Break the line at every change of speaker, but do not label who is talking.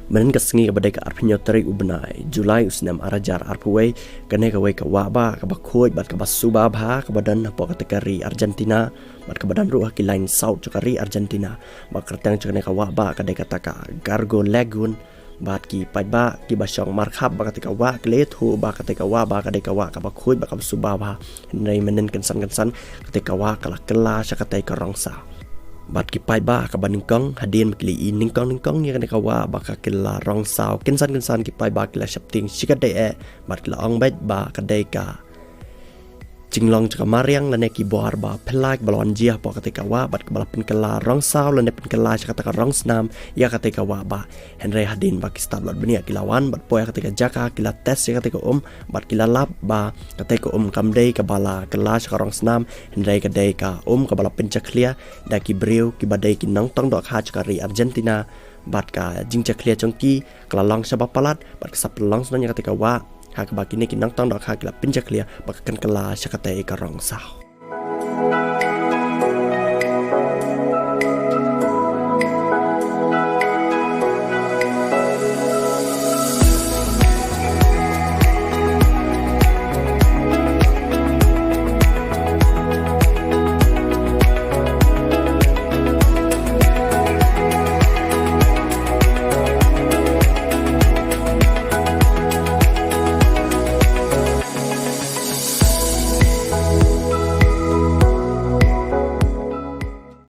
Menen ka sengi ka badai ka arpinyo tarik ubenai Julai usnam arajar arpuwe kane ka wei ka waba ka bakhoi bat ka basuba bha ka badan po ka tekari Argentina bat ka badan ruah ki line south cakari Argentina ba kertang cakane ka waba ka dai ka taka Gargo Lagoon bat ki ba ki basyong markhab ba ka wa klethu ba ka wa ba ka dai ka wa ka bakhoi ba ka basuba bha nei menen kan san ka wa kala sakatai ka rongsa bat ki pai ba ka baningkong hadin kli ningkong ni kan ka wa ba ka kila rong sao kinsan ki pai ba kila shapting sikadai bat kila ong bait ba ka dai ka jinglong caka mariang lane ki boar ba pelak balon jia po ketika wa bat ke balapin kala rong sao lane pin kala kata rong snam ya ketika wa ba Henry hadin ba ki stablat benia kilawan bat poya ketika jaka kila tes ya ketika bat kila lap ba ketika kamdei ka bala kala rong snam Henry ka dei ka ka balapin caklia da ki breu ki badai ki nang tong dok ha cakari Argentina bat ka jing caklia congki kala long sabab palat bat kesap long snanya ketika wa hak baki ni kinang tong dok hak la pinjak lia bakakan kala syakatai ka rong sao